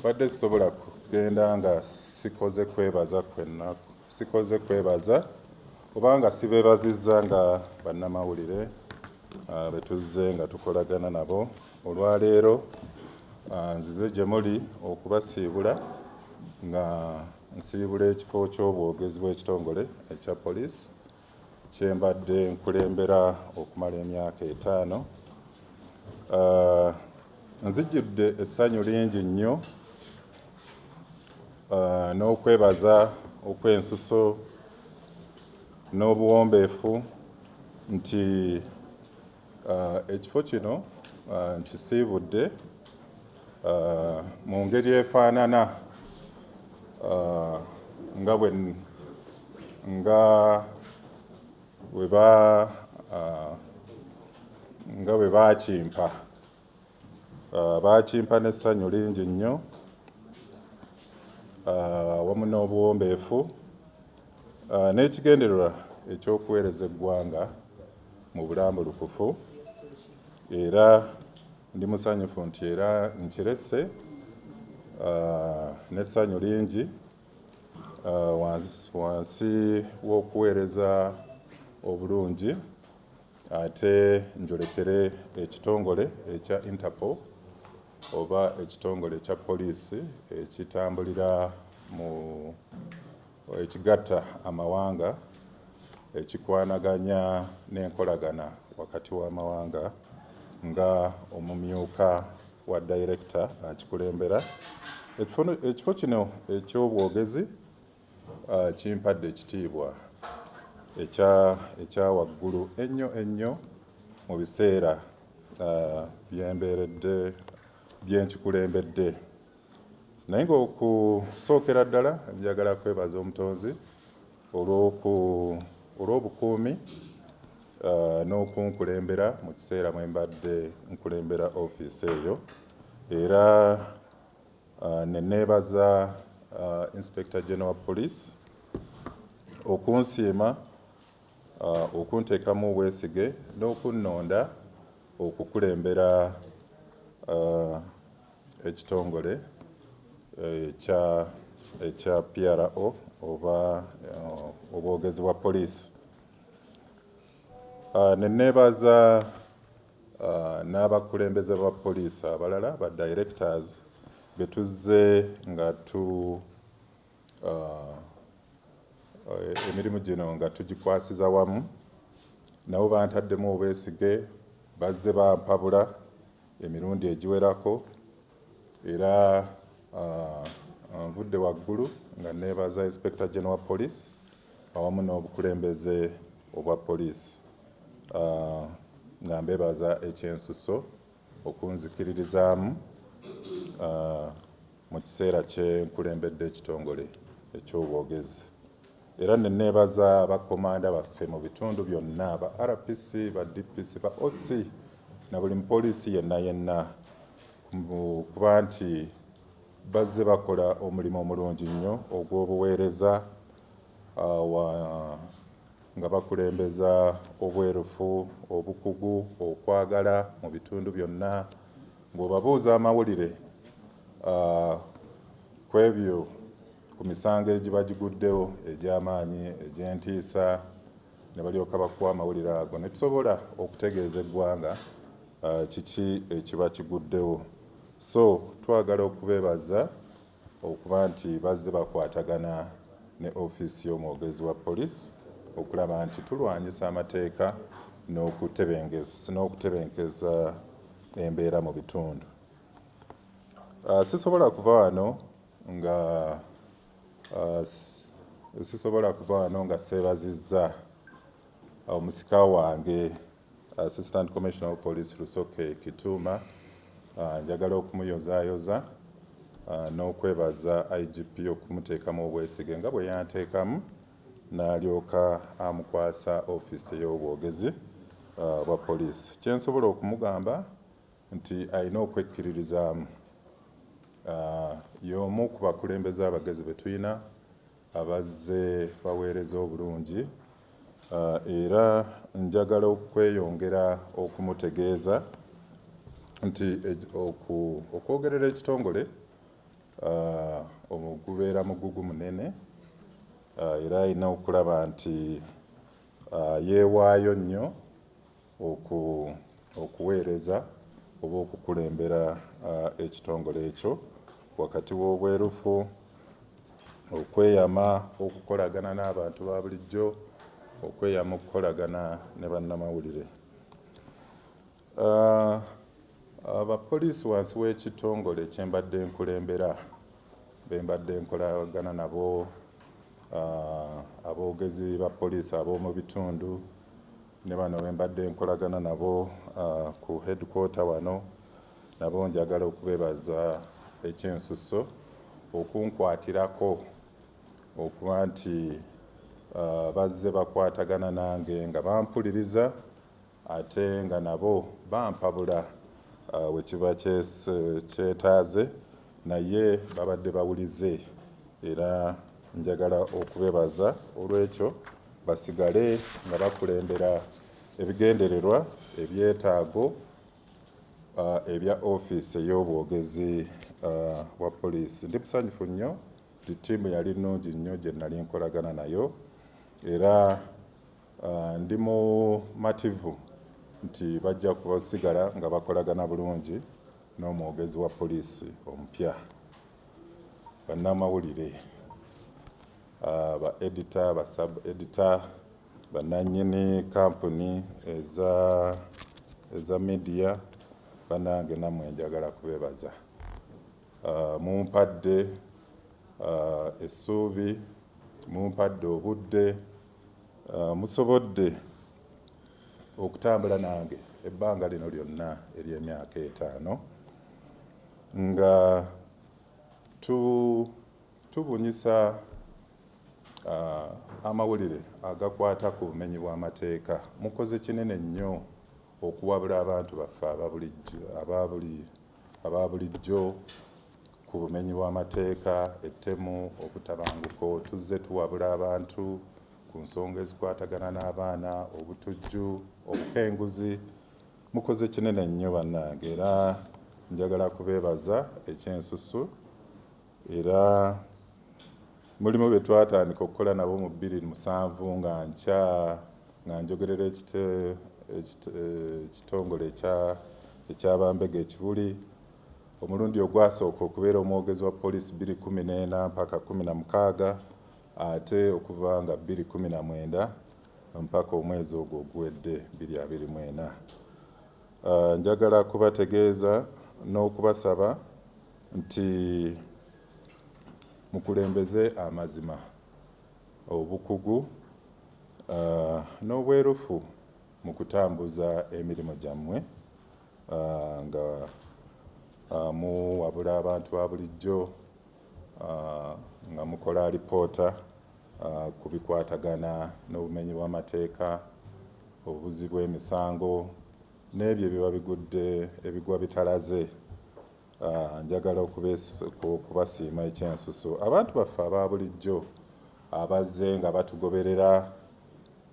badde sisobola kugenda nga sikoze kwebaza kwennaku, sikoze kwebaza obanga sibeebazizza nga bannamawulire betuzze nga tukolagana nabo. Olwaleero nzize gye muli okubasiibula nga nsiibula ekifo ky'obwogezi bw'ekitongole ekya poliisi kye mbadde nkulembera okumala emyaka 5. Nzijjudde essanyu lingi nnyo n'okwebaza okw'ensuso n'obuwombeefu nti ekifo kino nkisiibudde mu ngeri efaanana nga bwe baakimpa. Baakimpa n'essanyu lingi nnyo wamu n'obuwombeefu n'ekigendererwa eky'okuweereza eggwanga mu bulambulukufu, era ndi musanyufu nti era nkirese n'essanyu lingi wansi w'okuweereza obulungi ate njolekere ekitongole ekya Interpol oba ekitongole ekya poliisi ekitambulira mu ekigatta amawanga ekikwanaganya n'enkolagana wakati w'amawanga nga omumyuka wa director akikulembera. Ekifo kino eky'obwogezi kimpadde ekitiibwa ekya waggulu ennyo mu biseera byenkikulembedde. Naye ng'okusookera ddala njagala kwebaza omutonzi olw'obukuumi n'okunkulembera mu kiseera mwe mbadde nkulembera ofiisi eyo, era ne neebaza Inspector General wa Police okunsiima, okunteekamu obwesige n'okunnonda okukulembera ekitongole ekya PRO oba obwogezi bwa poliisi. Ne neebaza n'abakulembeze ba poliisi abalala ba directors be tuzze nga emirimu gino nga tugikwasiza wamu, nabo bantaddemu obwesige, bazze bampabula emirundi egiwerako, era nvudde waggulu nga neebaza Inspector General wa Police awamu n'obukulembeze obwa poliisi nga mbeebaza ekyensuso okunzikiririzaamu mu kiseera kye nkulembedde ekitongole eky'obwogezi. Era ne neebaza bakomanda baffe mu bitundu byonna, ba RPC, ba DPC, ba OC na buli mupoliisi yenna kuba nti bazze bakola omulimu omulungi nnyo ogw'obuweereza nga bakulembeza obwerufu, obukugu, okwagala mu bitundu byonna. Bw'obabuuza amawulire ku ebyo, ku misango egiba giguddewo egy'amaanyi, egy'entiisa, ne balyoka bakuwa amawulire ago, ne tusobola okutegeeza eggwanga kiki ekiba kiguddewo. So twagala okubeebaza okuba nti bazze bakwatagana ne ofiisi y'omwogezi wa poliisi okulaba nti tulwanyisa amateeka n'okutebenkeza embeera mu bitundu. Sisobola kuva wano nga seebazizza omusika wange Assistant Commissioner of Police Lusoke Kituuma. Njagala okumuyozaayoza n'okwebaza IGP okumuteekamu obwesige nga bwe yanteekamu n'alyoka amukwasa ofiisi ey'obwogezi bwa poliisi. Kye nsobola okumugamba nti alina okwekkiririzaamu. Y'omu ku bakulembeze abagezi be tulina abazze baweereza obulungi, era njagala okweyongera okumutegeeza nti okwogerera ekitongole ogubeera mugugu munene era alina okulaba nti yeewaayo nnyo okuweereza oba okukulembera ekitongole ekyo wakati w'obwerufu, okweyama okukolagana n'abantu ba bulijjo, okweyama okukolagana ne bannamawulire. Abapoliisi wansi w'ekitongole kyembadde nkulembera bembadde nkolagana nabo aboogezi ba poliisi ab'omu bitundu ne bano bembadde nkolagana nabo ku headquarter wano, nabo njagala okubeebaza ekyensuso okunkwatirako okuba nti bazze bakwatagana nange nga bampuliriza ate nga nabo bampabula we kiba kyetaaze naye babadde bawulize era njagala okubeebaza olw'ekyo basigale nga bakulembera ebigendererwa ebyetaago ebya ofiisi ey'obwogezi bwa poliisi. Ndi musanyufu nnyo nti ttiimu yali nnungi nnyo gye nali nkolagana nayo era ndi mumativu nti bajja kusigala nga bakolagana bulungi n'omwogezi wa poliisi omupya, bannamawulire, ba editor, ba sub editor, bannannyini kampuni eza media, bannange nammwe njagala kubeebaza. Mumpadde essuubi, mumpadde obudde, musobodde okutambula nange ebbanga lino lyonna ery'emyaka 5 nga tubunyisa amawulire agakwata ku bumenyi bw'amateeka. Mukoze kinene nnyo okuwabula abantu baffe aba bulijjo ku bumenyi bw'amateeka, ettemu, obutabanguko. Tuzze tuwabula abantu ku nsonga ezikwatagana n'abaana, obutujju, obukenguzi. Mukoze kinene nnyo bannange era njagala kubeebaza ekyensusu era mulimu bye twatandika okukola nabo mu 2007 nga njogerera ekitongole ekyabambega ekibuli. Omulundi ogwasooka okubeera omwogezi wa poliisi 2014 mpaka 16 ate okuva nga 2019 mpaka omwezi ogwo oguwedde 2024. Njagala kubategeeza n'okubasaba nti mukulembeze amazima, obukugu n'obwerufu mu kutambuza emirimu gyammwe nga muwabula abantu ba bulijjo, nga mukola alipoota ku bikwatagana n'obumenyi bw'amateeka, obubuzi bw'emisango n'ebyo biba bigudde ebigwa bitalaze. Njagala okubasiima ekyensuso abantu baffe aba bulijjo abazze nga batugoberera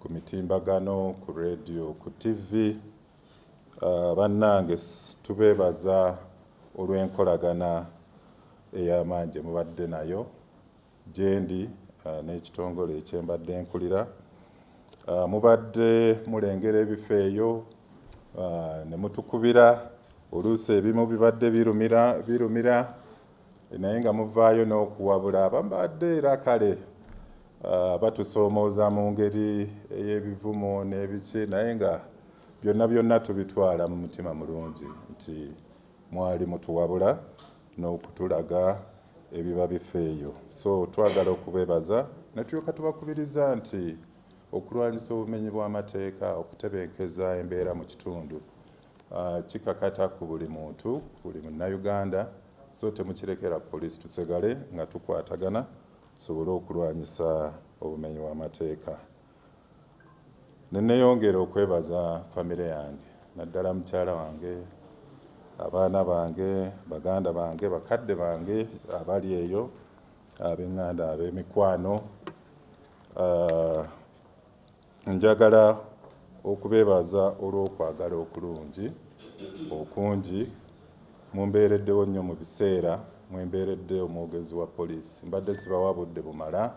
ku mitimbagano, ku radio, ku TV. Bannange tubeebaza olw'enkolagana ey'amaanyi gye mubadde nayo gye ndi n'ekitongole ekyembadde nkulira. Mubadde mulengera ebifo eyo ne mutukubira, oluusi ebimu bibadde birumira naye nga muvaayo n'okuwabula. Abambadde era kale batusoomooza mu ngeri ey'ebivumo n'ebiki naye nga byonna tubitwala mu mutima mulungi nti mwali mutuwabula n'okutulaga ebiba bifo eyo. So twagala okubeebaza ne tulyoka tubakubiriza nti okulwanyisa obumenyi bw'amateeka, okutebenkeza embeera mu kitundu kikakata ku buli muntu, buli munnayuganda. So temukirekera poliisi, tusigale nga tukwatagana tusobole okulwanyisa obumenyi bw'amateeka. Neneyongera okwebaza famire yange, naddala mukyala wange, abaana bange, baganda bange, bakadde bange abali eyo, ab'enganda, ab'emikwano. Njagala okubeebaza olw'okwagala okulungi okungi mumbeereddewo nnyo mu biseera mwembeeredde omwogezi wa poliisi. Mbadde sibawa budde bumala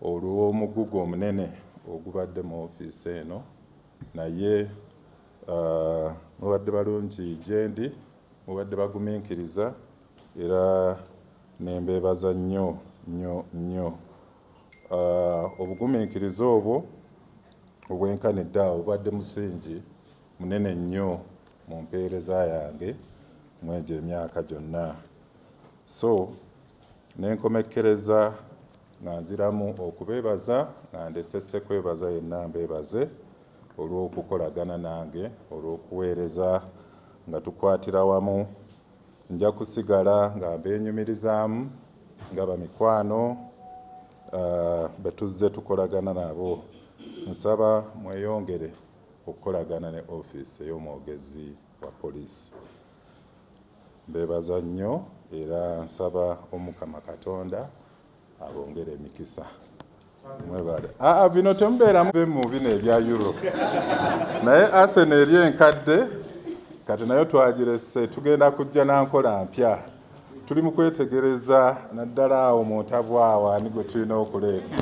olw'omugugu omunene ogubadde mu ofiisi eno, naye mubadde balungi gye ndi, mubadde bagumiikiriza era nembeebaza nnyo nnyo nnyo. Obugumiikiriza obwo obwenkanidde awo bubadde musingi munene nnyo mu mpeereza yange mwegyo emyaka gyonna. So nenkomekkereza nga nziramu okubeebaza nga ndesese kwebaza yenna mbeebaze olw'okukolagana nange, olw'okuweereza nga tukwatira wamu. Nja kusigala nga mbeenyumirizaamu nga bamikwano betuzze tukolagana nabo. Nsaba mweyongere okukolagana ne ofiisi ey'omwogezi wa poliisi. Mbeebaza nnyo era nsaba Omukama Katonda abongere emikisa. Mwebale. Bino temubeeramu mu bino ebya Euro. Naye Arsenal eri enkadde kati nayo twagirese, tugenda kujja na nkola mpya. Tuli mu kwetegereza naddala awo mu ntabu awo ani gwe tulina okuleeta.